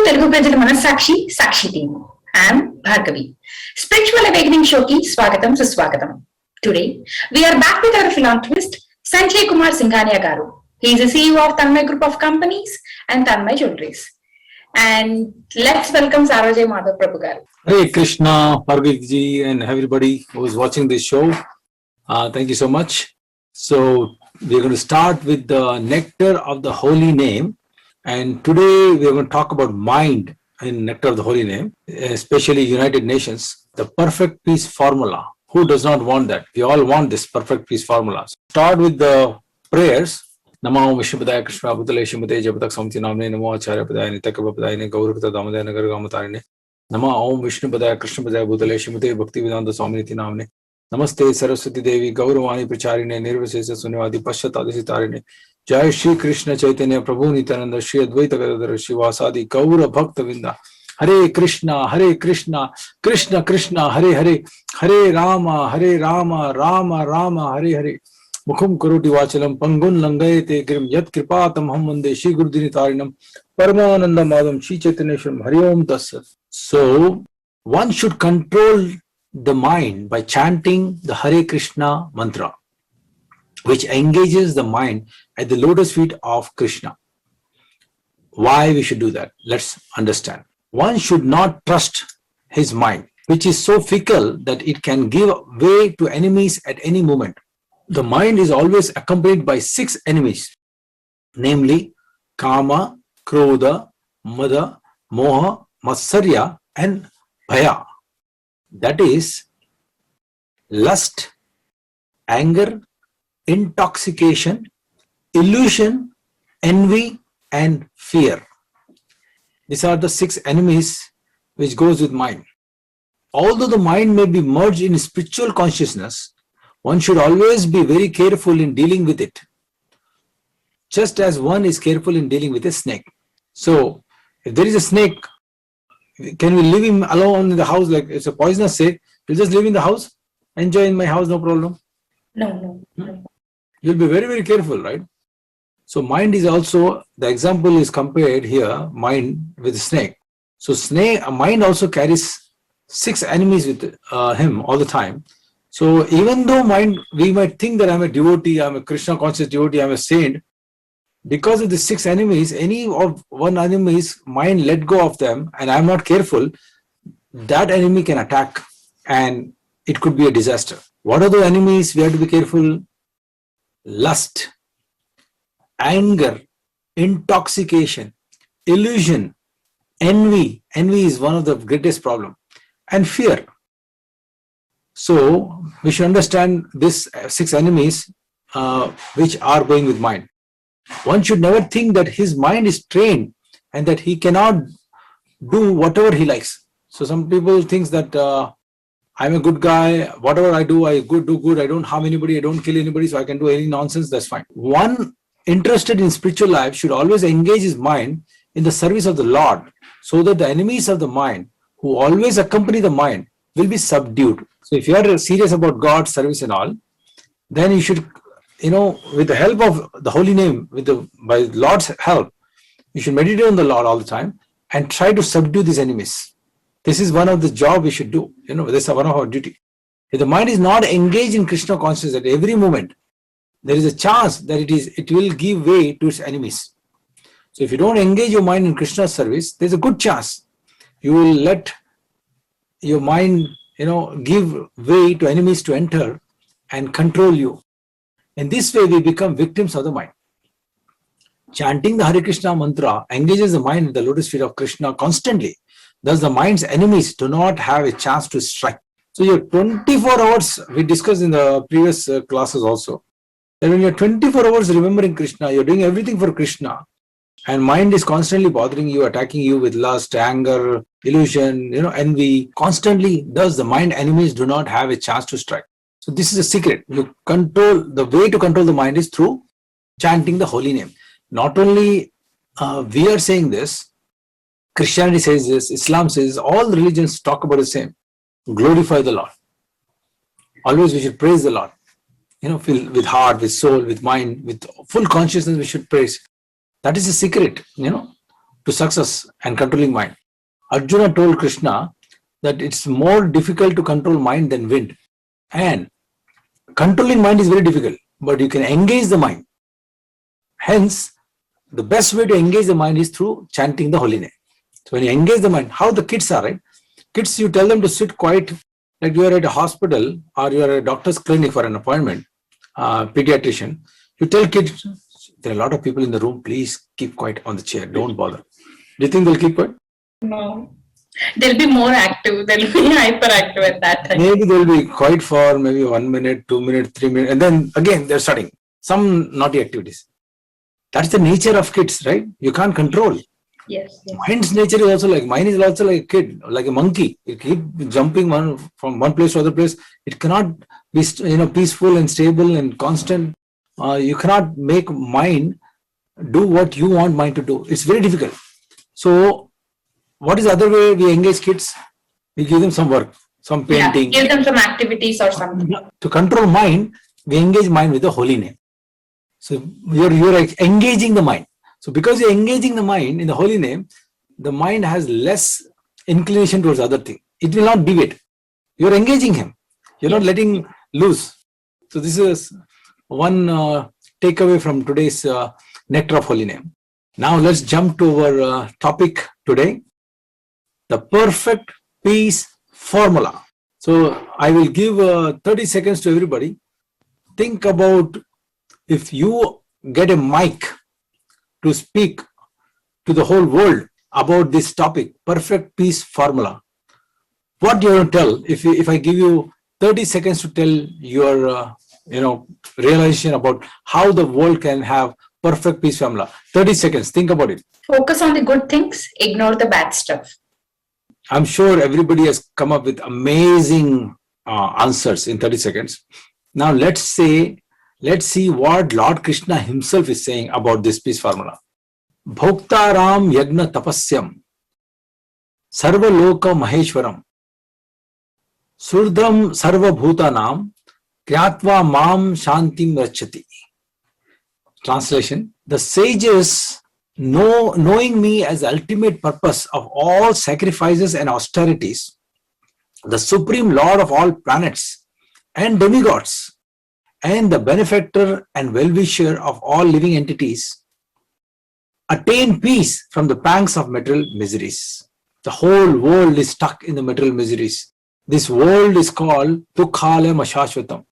తెలుగు ప్రజల మనస్సాక్షి Sakshi team. I am Bhargavi. Spiritual awakening షోకి స్వాగతం సుస్వాగతం. Today we are back with our philanthropist Sanjay Kumar Singhania garu. He is the CEO of Tanmay Group of Companies and Tanmay Jewelries. And let's welcome Sarojay Madhav Prabhu garu. Hare Krishna, Bhargav ji, and everybody who is watching this show. Thank you so much. So we're going to start with the nectar of the holy name. And today we're going to talk about mind in nectar of the holy name, especially United Nations, the perfect peace formula. Who does not want that? We all want this perfect peace formula. Start with the prayers. Namo Vishnupadaya Krishna Bhutale Shimate Japatak Samti Namne Namo Acharya Padaya Nitakapadaye Gaurupata Damadaya Nagargamatarine Nama Om Vishnupadaya Krishna Padaya Bhutale Shimate Bhakti Vedanta Swaminiti Namne Namaste Saraswati Devi Gauravani Pracharine Nirvasesa Sunyavadi Pashyatadisitarine Jai Shri Krishna Chaitanya Prabhu Nityananda Shri Advaita Gadadhara Shivasadi Gaura Bhakta Vinda Hare Krishna Krishna Krishna Hare Hare Hare Rama Rama Rama Hare Hare Mukham Karoti Vachalam Pangun Langayate Grim Yat Kripatam Hamvande Shri Gurudinitarinam Paramananda Madham Shri Chaitanyeshwaram Hari Om Tassat. So one should control the mind by chanting the Hare Krishna mantra, which engages the mind at the lotus feet of Krishna. Why we should do that? Let's understand. One should not trust his mind, which is so fickle that it can give way to enemies at any moment. The mind is always accompanied by 6 enemies, namely Kama, Krodha, Mada, Moha, Matsarya and Bhaya. That is lust, anger, intoxication, illusion, envy and fear. These are the 6 enemies which goes with mind. Although the mind may be merged in spiritual consciousness, one should always be very careful in dealing with it, just as one is careful in dealing with a snake. So if there is a snake, can we leave him alone in the house like it's a poisonous snake? We'll just live in the house, enjoy in my house, no problem. No. You'll be very, very careful, right? So mind is also, the example is compared here, mind with snake. So mind also carries 6 enemies with him all the time. So even though mind, we might think that I'm a devotee, I'm a Krishna conscious devotee, I'm a saint, because of the 6 enemies, any of one enemy's mind let go of them and I'm not careful, that enemy can attack and it could be a disaster. What are the enemies we have to be careful? Lust, anger, intoxication, illusion, envy. Envy is one of the greatest problem, and fear. So we should understand these 6 enemies which are going with mind. One should never think that his mind is trained and that he cannot do whatever he likes. So some people think that I'm a good guy, whatever I do, I do good, I don't harm anybody, I don't kill anybody, so I can do any nonsense, that's fine. One interested in spiritual life should always engage his mind in the service of the Lord, so that the enemies of the mind, who always accompany the mind, will be subdued. So if you are serious about God's service and all, then you should, with the help of the holy name, by Lord's help, you should meditate on the Lord all the time and try to subdue these enemies. This is one of the job we should do. This is one of our duty. If the mind is not engaged in Krishna consciousness at every moment, there is a chance that it will give way to its enemies. So if you don't engage your mind in Krishna's service, there's a good chance you will let your mind, give way to enemies to enter and control you. In this way, we become victims of the mind. Chanting the Hare Krishna mantra engages the mind with the lotus feet of Krishna constantly. Thus, the mind's enemies do not have a chance to strike. So your 24 hours, we discussed in the previous classes also, that when you're 24 hours remembering Krishna, you're doing everything for Krishna, and mind is constantly bothering you, attacking you with lust, anger, illusion, envy, constantly. Thus, the mind enemies do not have a chance to strike. So this is a secret. The way to control the mind is through chanting the holy name. Not only we are saying this, Christianity says this, Islam says, all religions talk about the same. Glorify the Lord. Always we should praise the Lord. Feel with heart, with soul, with mind, with full consciousness we should praise. That is the secret, to success and controlling mind. Arjuna told Krishna that it's more difficult to control mind than wind. And controlling mind is very difficult, but you can engage the mind. Hence, the best way to engage the mind is through chanting the holy name. So when you engage the mind, how the kids are, right? Kids, you tell them to sit quiet, like you are at a hospital or you are at a doctor's clinic for an appointment, pediatrician. You tell kids, there are a lot of people in the room, please keep quiet on the chair, don't bother. Do you think they'll keep quiet? No. They'll be more active, they'll be hyperactive at that time. Maybe they'll be quiet for maybe 1 minute, 2 minutes, 3 minutes, and then again they're starting some naughty activities. That's the nature of kids, right? You can't control. Yes. Mind's nature is also like, mine is also like a kid, like a monkey. It keeps jumping from one place to other place. It cannot be, peaceful and stable and constant. You cannot make mind do what you want mind to do. It's very difficult. So, what is the other way we engage kids? We give them some work, some painting. Yeah, give them some activities or something. To control mind, we engage mind with the holy name. So you're engaging the mind. So because you're engaging the mind in the holy name, the mind has less inclination towards other thing. It will not deviate. You're engaging him. You're not letting loose. So this is one takeaway from today's Nectar of Holy Name. Now let's jump to our topic today, the perfect peace formula. So I will give 30 seconds to everybody. Think about if you get a mic to speak to the whole world about this topic, perfect peace formula. What do you want to tell? If I give you 30 seconds to tell your realization about how the world can have perfect peace formula. 30 seconds. Think about it. Focus on the good things, ignore the bad stuff. I'm sure everybody has come up with amazing answers in 30 seconds. Now let's see what Lord Krishna himself is saying about this peace formula. Bhoktaram yagna tapasyam sarva loka maheshwaram surdram sarva bhutanam kyatva mam shantim rachati. Translation: the sages, knowing me as the ultimate purpose of all sacrifices and austerities, the supreme lord of all planets and demigods, and the benefactor and well-wisher of all living entities, attain peace from the pangs of material miseries. The whole world is stuck in the material miseries. This world is called Dukhalayam Ashashvatam,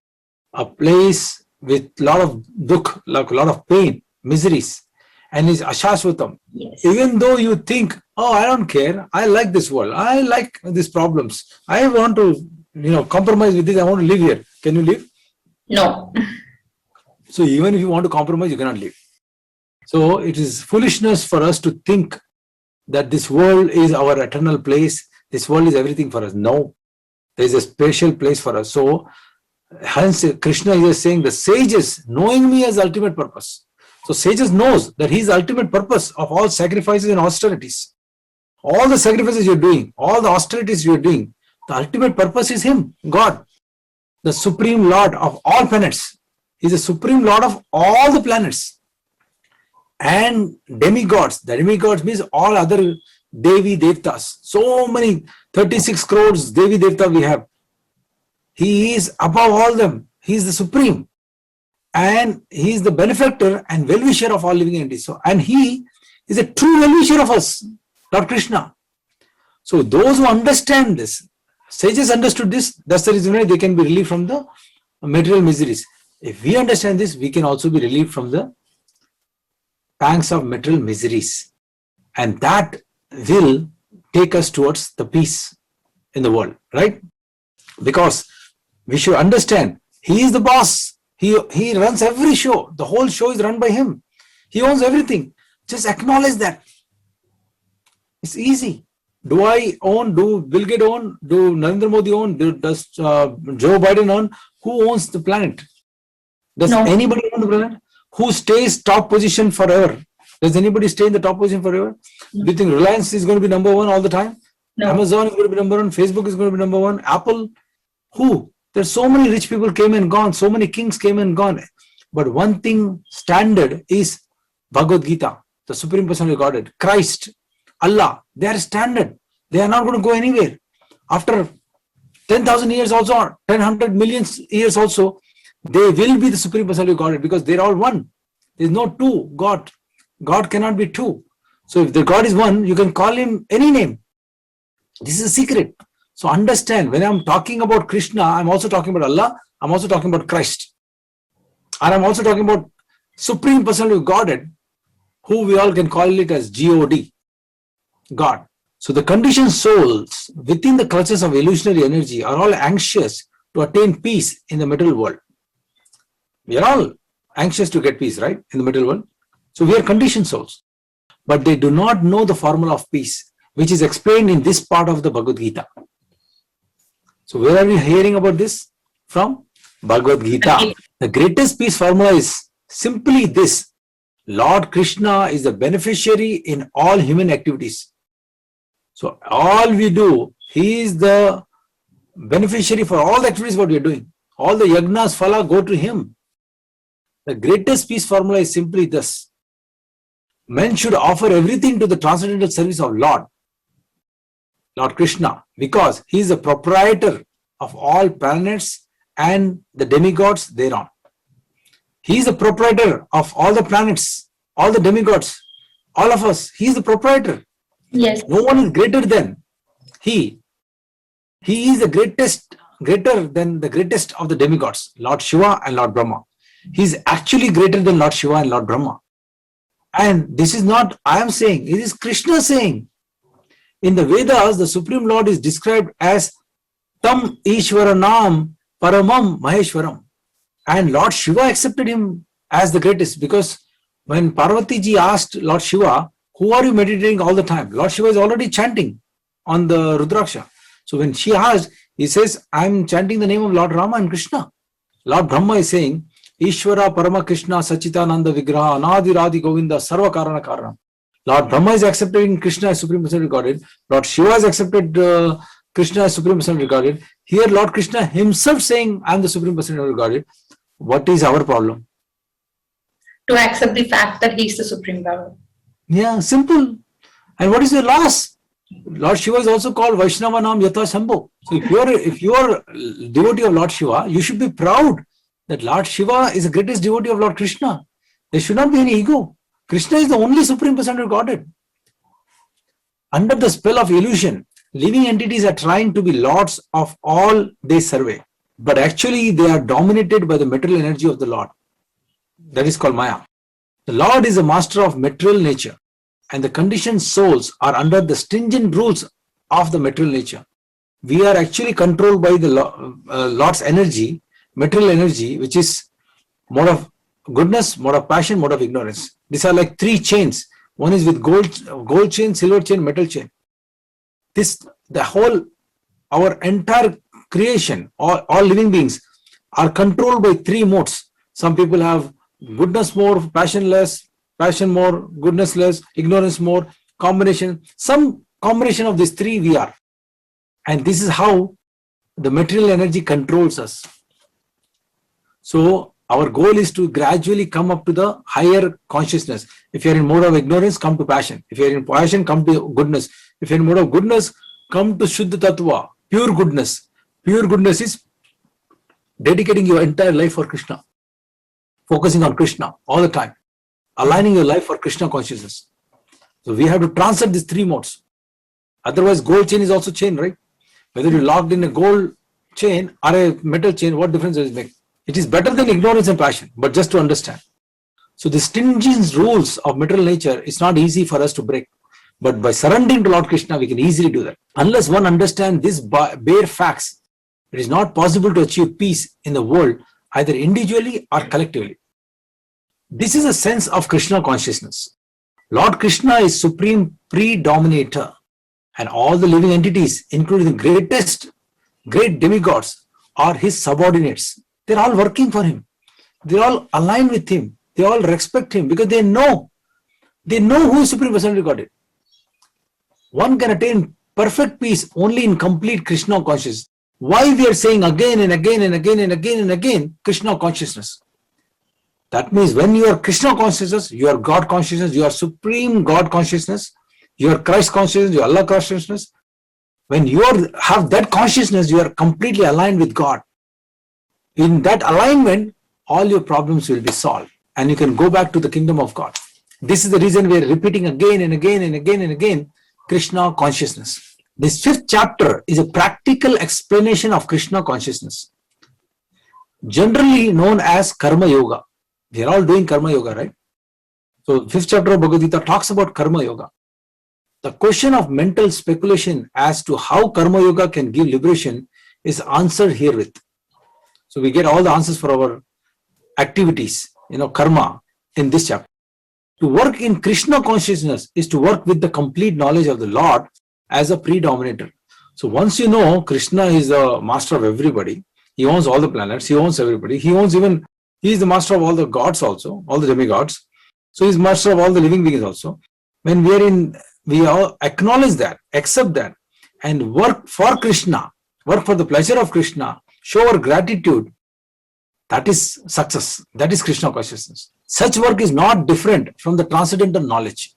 a place with a lot of dukh, like a lot of pain, miseries, and is Ashashvatam. Yes. Even though you think, oh, I don't care, I like this world, I like these problems, I want to compromise with this, I want to live here. Can you live? No. So even if you want to compromise, you cannot live. So it is foolishness for us to think that this world is our eternal place. This world is everything for us. No, there is a special place for us. So hence Krishna is saying the sages, knowing me as ultimate purpose. So sages knows that he is the ultimate purpose of all sacrifices and austerities. All the sacrifices you're doing, all the austerities you're doing, the ultimate purpose is him, God. The supreme lord of all planets. He is the supreme lord of all the planets. And demigods. The demigods means all other Devi Devtas. So many, 36 crores Devi Devta we have. He is above all them. He is the supreme. And he is the benefactor and well-wisher of all living entities. So, and he is a true well-wisher of us, Lord Krishna. So those who understand this, sages understood this, that's the reason why they can be relieved from the material miseries. If we understand this, we can also be relieved from the pangs of material miseries. And that will take us towards the peace in the world, right? Because we should understand, he is the boss. He runs every show. The whole show is run by him. He owns everything. Just acknowledge that. It's easy. Do I own? Do Bill Gates own? Do Narendra Modi own? Does Joe Biden own? Who owns the planet? Does anybody own the planet? Who stays top position forever? Does anybody stay in the top position forever? Do you think Reliance is going to be number one all the time? No. Amazon is going to be number one. Facebook is going to be number one. Apple? Who? There's so many rich people came and gone. So many kings came and gone. But one thing standard is Bhagavad Gita, the Supreme Personality of Godhead, Christ, Allah, they are standard. They are not going to go anywhere. After 10,000 years also, 100 million years also, they will be the Supreme Personality of Godhead because they're all one. There's no two God. God cannot be two. So if the God is one, you can call him any name. This is a secret. So understand, when I'm talking about Krishna, I'm also talking about Allah. I'm also talking about Christ. And I'm also talking about Supreme Personality of Godhead, who we all can call it as God, God. So the conditioned souls within the clutches of illusionary energy are all anxious to attain peace in the material world. We are all anxious to get peace, right? In the material world. So we are conditioned souls. But they do not know the formula of peace, which is explained in this part of the Bhagavad Gita. So where are we hearing about this? From Bhagavad Gita. The greatest peace formula is simply this. Lord Krishna is the beneficiary in all human activities. So all we do, he is the beneficiary for all the activities what we are doing. All the yagnas, phala go to him. The greatest peace formula is simply this. Men should offer everything to the transcendental service of Lord Krishna, because he is the proprietor of all planets and the demigods thereon. He is the proprietor of all the planets, all the demigods, all of us. He is the proprietor. Yes. No one is greater than he. He is the greatest, greater than the greatest of the demigods, Lord Shiva and Lord Brahma. He is actually greater than Lord Shiva and Lord Brahma. And this is not I am saying, it is Krishna saying. In the Vedas, the Supreme Lord is described as Tam Ishwaranam Paramam Maheshwaram. And Lord Shiva accepted him as the greatest, because when Parvati ji asked Lord Shiva, who are you meditating all the time? Lord Shiva is already chanting on the Rudraksha. So when she asked, he says, I am chanting the name of Lord Rama and Krishna. Lord Brahma is saying, Ishvara Parama Krishna Sachitananda Vigraha Anadi Radhi Govinda Sarva Karana Karanam. Lord Brahma is accepting Krishna as Supreme Personality of Godhead. Lord Shiva has accepted Krishna as Supreme Personality of Godhead. Here Lord Krishna himself saying, I am the Supreme Personality of Godhead. What is our problem? To accept the fact that he is the Supreme Power. Yeah, simple. And what is the loss? Lord Shiva is also called Vaishnava Nam Yatha Shambho. So if you are devotee of Lord Shiva, you should be proud that Lord Shiva is the greatest devotee of Lord Krishna. There should not be any ego. Krishna is the only Supreme Personality of Godhead. Under the spell of illusion, living entities are trying to be lords of all they survey. But actually they are dominated by the material energy of the Lord. That is called Maya. The Lord is the master of material nature, and the conditioned souls are under the stringent rules of the material nature. We are actually controlled by the Lord's energy, material energy, which is mode of goodness, mode of passion, mode of ignorance. These are like three chains. One is with gold chain, silver chain, metal chain. Our entire creation, all living beings are controlled by three modes. Some people have goodness more, passion less, passion more, goodness less, ignorance more, combination. Some combination of these three we are. And this is how the material energy controls us. So our goal is to gradually come up to the higher consciousness. If you are in mode of ignorance, come to passion. If you are in passion, come to goodness. If you are in mode of goodness, come to Shuddha Tattva, pure goodness. Pure goodness is dedicating your entire life for Krishna. Focusing on Krishna all the time. Aligning your life for Krishna consciousness. So we have to transcend these three modes. Otherwise, gold chain is also chain, right? Whether you're locked in a gold chain or a metal chain, what difference does it make? It is better than ignorance and passion, but just to understand. So the stringent rules of material nature is not easy for us to break. But by surrendering to Lord Krishna, we can easily do that. Unless one understands these bare facts, it is not possible to achieve peace in the world, either individually or collectively. This is a sense of Krishna consciousness. Lord Krishna is supreme predominator, and all the living entities, including the great demigods, are his subordinates. They're all working for him. They're all aligned with him. They all respect him because they know who is Supreme Personality of Godhead. One can attain perfect peace only in complete Krishna consciousness. Why we are saying again and again and again and again and again Krishna consciousness? That means when you are Krishna consciousness, you are God consciousness, you are supreme God consciousness, your Christ consciousness, your Allah consciousness. When you have that consciousness, you are completely aligned with God. In that alignment, all your problems will be solved and you can go back to the kingdom of God. This is the reason we are repeating again and again and again and again Krishna consciousness. This 5th chapter is a practical explanation of Krishna consciousness, generally known as Karma Yoga. We are all doing Karma Yoga, right? So 5th chapter of Bhagavad Gita talks about Karma Yoga. The question of mental speculation as to how Karma Yoga can give liberation is answered herewith. So we get all the answers for our activities, karma in this chapter. To work in Krishna consciousness is to work with the complete knowledge of the Lord as a predominator. So once you know Krishna is the master of everybody, he owns all the planets, he owns everybody, he is the master of all the gods also, all the demigods. So he's master of all the living beings also. When we all acknowledge that, accept that, and work for Krishna, work for the pleasure of Krishna, show our gratitude, that is success. That is Krishna consciousness. Such work is not different from the transcendental knowledge.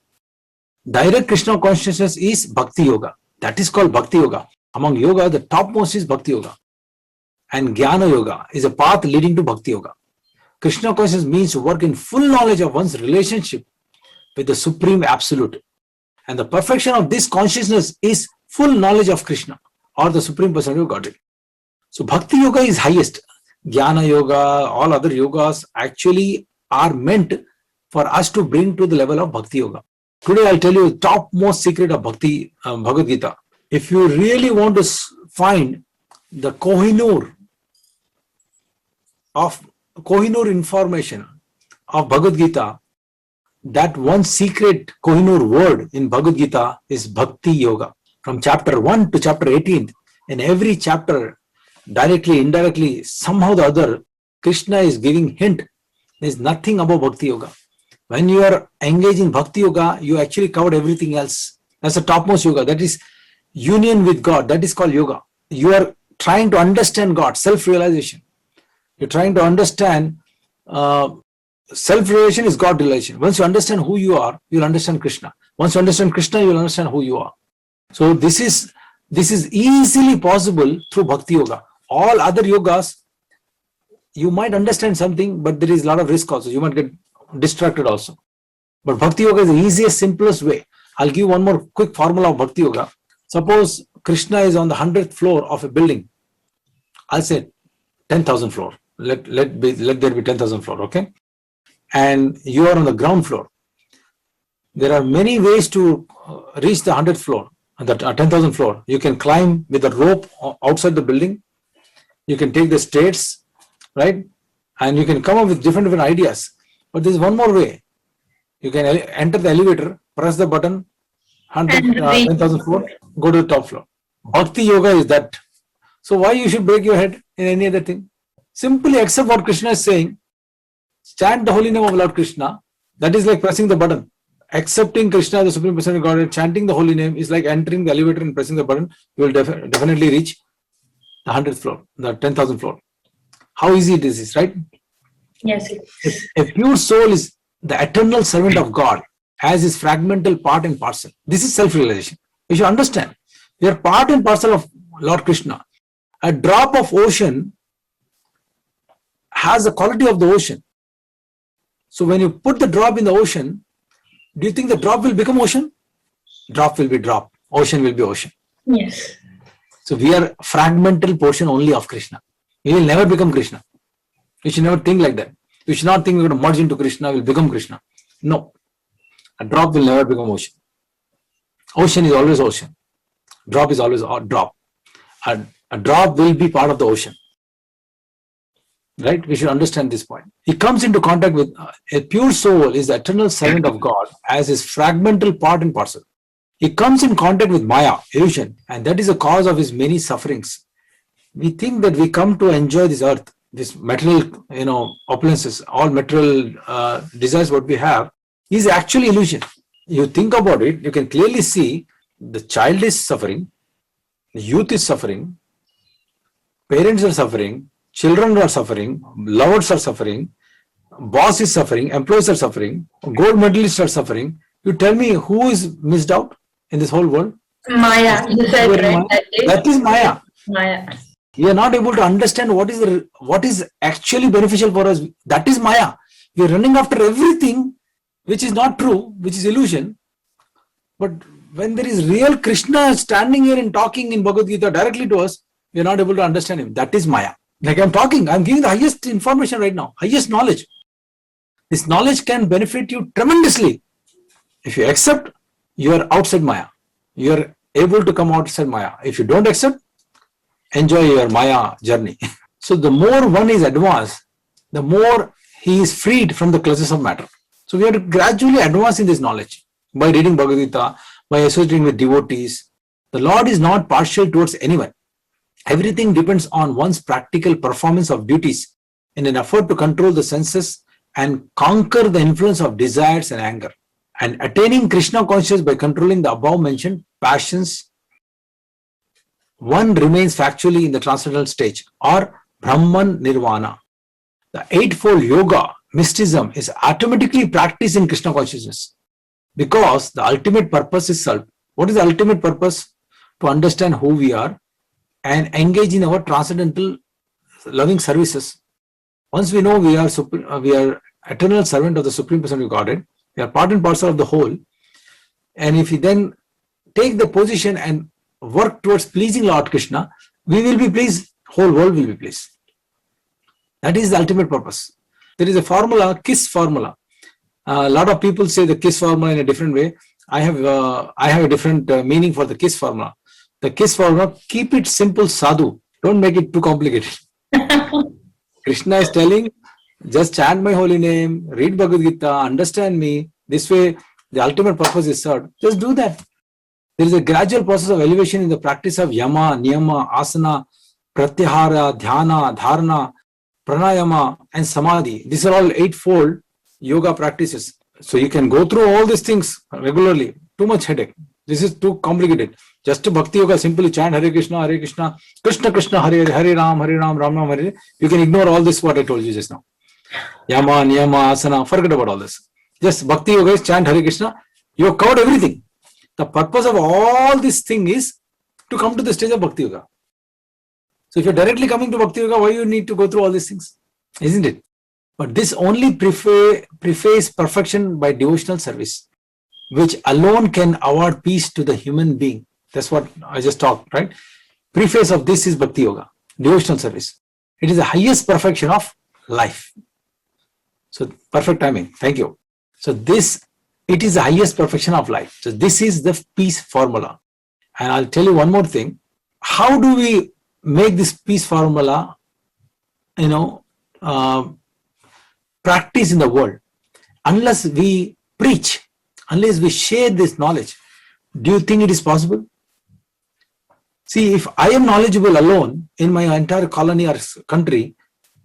Direct Krishna consciousness is Bhakti Yoga. That is called Bhakti Yoga. Among yoga, the topmost is Bhakti Yoga. And Jnana Yoga is a path leading to Bhakti Yoga. Krishna consciousness means to work in full knowledge of one's relationship with the Supreme Absolute. And the perfection of this consciousness is full knowledge of Krishna or the Supreme Personality of Godhead. So Bhakti Yoga is highest. Jnana Yoga, all other yogas actually are meant for us to bring to the level of Bhakti Yoga. Today I'll tell you the topmost secret of Bhagavad Gita. If you really want to find the Kohinoor information of Bhagavad Gita, that one secret Kohinoor word in Bhagavad Gita is Bhakti Yoga. From chapter 1 to chapter 18, in every chapter, directly, indirectly, somehow or the other, Krishna is giving hint. There is nothing about Bhakti Yoga. When you are engaged in Bhakti Yoga, you actually covered everything else. That's the topmost yoga. That is union with God. That is called yoga. You are trying to understand God, self-realization. You're trying to understand self-realization is God realization. Once you understand who you are, you'll understand Krishna. Once you understand Krishna, you'll understand who you are. So this is easily possible through Bhakti Yoga. All other yogas, you might understand something, but there is a lot of risk also. You might get distracted also. But Bhakti Yoga is the easiest, simplest way. I'll give one more quick formula of Bhakti Yoga. Suppose Krishna is on the 100th floor of a building. I'll say 10,000 floor. Let there be 10,000 floor, okay? And you are on the ground floor. There are many ways to reach the 100th floor, the 10,000 floor. You can climb with a rope outside the building. You can take the stairs, right? And you can come up with different ideas. But there is one more way. You can enter the elevator, press the button, 10,000 floor, go to the top floor. Bhakti Yoga is that. So why you should break your head in any other thing? Simply accept what Krishna is saying. Chant the holy name of Lord Krishna. That is like pressing the button. Accepting Krishna, the Supreme Personality of Godhead, chanting the holy name is like entering the elevator and pressing the button. You will definitely reach the 100th floor, the 10,000 floor. How easy it is, right? Yes. A pure soul is the eternal servant of God as his fragmental part and parcel. This is self-realization. You should understand. We are part and parcel of Lord Krishna. A drop of ocean has the quality of the ocean. So when you put the drop in the ocean, do you think the drop will become ocean? Drop will be drop. Ocean will be ocean. Yes. So we are fragmental portion only of Krishna. We will never become Krishna. You should never think like that. You should not think we're going to merge into Krishna, we'll become Krishna. No. A drop will never become ocean. Ocean is always ocean. Drop is always a drop. A drop will be part of the ocean. Right? We should understand this point. He comes into contact with a pure soul is the eternal servant of God as his fragmental part and parcel. He comes in contact with Maya, illusion, and that is the cause of his many sufferings. We think that we come to enjoy this earth, this material, opulences, all material desires what we have is actually illusion. You think about it, you can clearly see the child is suffering, the youth is suffering, parents are suffering, children are suffering, lovers are suffering, boss is suffering, employees are suffering, gold medalists are suffering. You tell me who is missed out? in this whole world? Maya, you said, right? That is Maya. Maya. We are not able to understand what is actually beneficial for us. That is Maya. We are running after everything which is not true, which is illusion. But when there is real Krishna standing here and talking in Bhagavad Gita directly to us, we are not able to understand him. That is Maya. Like I'm talking, I'm giving the highest information right now, highest knowledge. This knowledge can benefit you tremendously. If you accept, you are outside Maya. You are able to come outside Maya. If you don't accept, enjoy your Maya journey. So the more one is advanced, the more he is freed from the clutches of matter. So we have to gradually advance in this knowledge by reading Bhagavad Gita, by associating with devotees. The Lord is not partial towards anyone. Everything depends on one's practical performance of duties in an effort to control the senses and conquer the influence of desires and anger. And attaining Krishna consciousness by controlling the above mentioned passions, one remains factually in the transcendental stage or Brahman Nirvana. The eightfold yoga, mysticism, is automatically practiced in Krishna consciousness because the ultimate purpose is self. What is the ultimate purpose? To understand who we are and engage in our transcendental loving services. Once we know we are eternal servant of the Supreme Personality of Godhead, we are part and parcel of the whole, and if we then take the position and work towards pleasing Lord Krishna, we will be pleased, whole world will be pleased. That is the ultimate purpose. There is a formula, KISS formula. A lot of people say the KISS formula in a different way. I have a different meaning for the KISS formula. The KISS formula, keep it simple, sadhu. Don't make it too complicated. Krishna is telling, just chant my holy name, read Bhagavad Gita, understand me. This way, the ultimate purpose is served. Just do that. There is a gradual process of elevation in the practice of yama, niyama, asana, pratyahara, dhyana, dharana, pranayama, and samadhi. These are all eightfold yoga practices. So you can go through all these things regularly. Too much headache. This is too complicated. Just to Bhakti Yoga, simply chant Hare Krishna, Krishna Krishna, Hare Hare, Ram Ram, Ram Hare. You can ignore all this what I told you just now. Yama, Niyama, Asana, forget about all this. Just Bhakti Yoga is chant Hare Krishna. You have covered everything. The purpose of all this thing is to come to the stage of Bhakti Yoga. So if you're directly coming to Bhakti Yoga, why you need to go through all these things? Isn't it? But this only preface perfection by devotional service, which alone can award peace to the human being. That's what I just talked, right? Preface of this is Bhakti Yoga, devotional service. It is the highest perfection of life. So perfect timing. Thank you. So it is the highest perfection of life. So this is the peace formula. And I'll tell you one more thing. How do we make this peace formula, practice in the world? Unless we preach, unless we share this knowledge, do you think it is possible? See, if I am knowledgeable alone in my entire colony or country,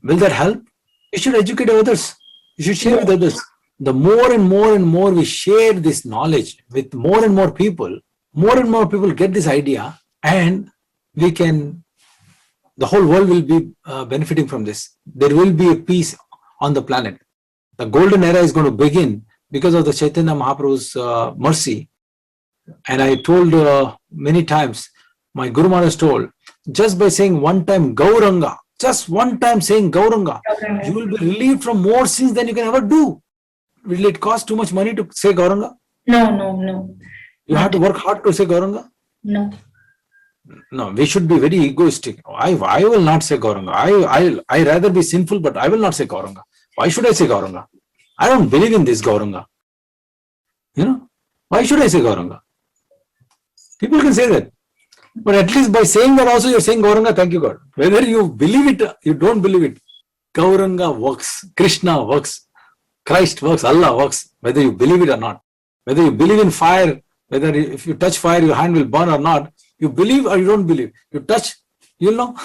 will that help? You should educate others. You should share with others. The more and more we share this knowledge with more and more people get this idea, and the whole world will be benefiting from this. There will be a peace on the planet. The golden era is going to begin because of the Chaitanya Mahaprabhu's mercy. And I told many times, my Guru Maharaj told, just by saying one time Gauranga, just one time saying Gauranga, you will be relieved from more sins than you can ever do. Will it cost too much money to say Gauranga? No. You have to work hard to say Gauranga? No. No, we should be very egoistic. I will not say Gauranga. I rather be sinful, but I will not say Gauranga. Why should I say Gauranga? I don't believe in this Gauranga. Why should I say Gauranga? People can say that. But at least by saying that also you're saying Gauranga, thank you God. Whether you believe it, you don't believe it. Gauranga works. Krishna works. Christ works. Allah works. Whether you believe it or not. Whether you believe in fire, whether if you touch fire, your hand will burn or not. You believe or you don't believe. You touch, you'll know.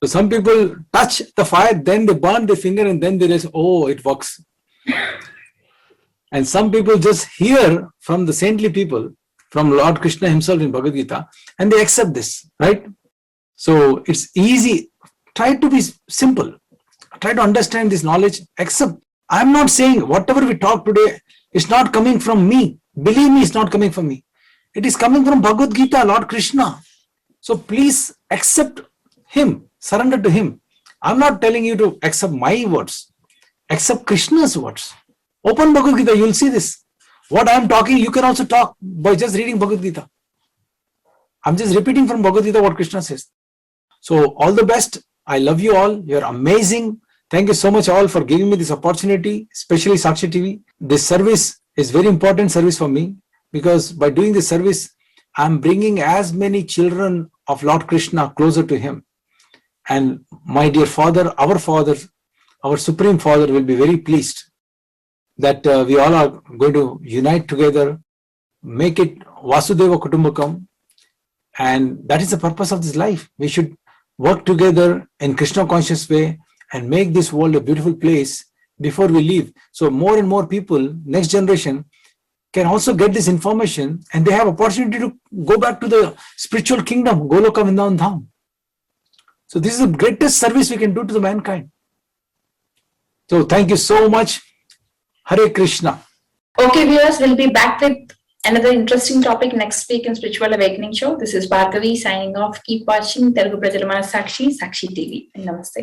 So some people touch the fire, then they burn their finger and then they say, oh, it works. And some people just hear from the saintly people, from Lord Krishna himself in Bhagavad Gita, and they accept this, right? So it's easy. Try to be simple. Try to understand this knowledge. Accept. I'm not saying whatever we talk today is not coming from me. Believe me, it's not coming from me. It is coming from Bhagavad Gita, Lord Krishna. So please accept him, surrender to him. I'm not telling you to accept my words, accept Krishna's words. Open Bhagavad Gita, you'll see this. What I'm talking, you can also talk by just reading Bhagavad Gita. I'm just repeating from Bhagavad Gita what Krishna says. So all the best. I love you all. You're amazing. Thank you so much all for giving me this opportunity, especially Sakshi TV. This service is very important service for me because by doing this service, I'm bringing as many children of Lord Krishna closer to him. And my dear Father, our Supreme Father will be very pleased that we all are going to unite together, make it Vasudeva Kutumbakam. And that is the purpose of this life. We should work together in Krishna conscious way and make this world a beautiful place before we leave. So more and more people, next generation, can also get this information and they have opportunity to go back to the spiritual kingdom, Goloka Vrindavan Dham. So this is the greatest service we can do to the mankind. So thank you so much. Hare Krishna. Okay, viewers, we'll be back with another interesting topic next week in Spiritual Awakening Show. This is Bhargavi signing off. Keep watching Telugu Prajalamana Sakshi TV. Namaste.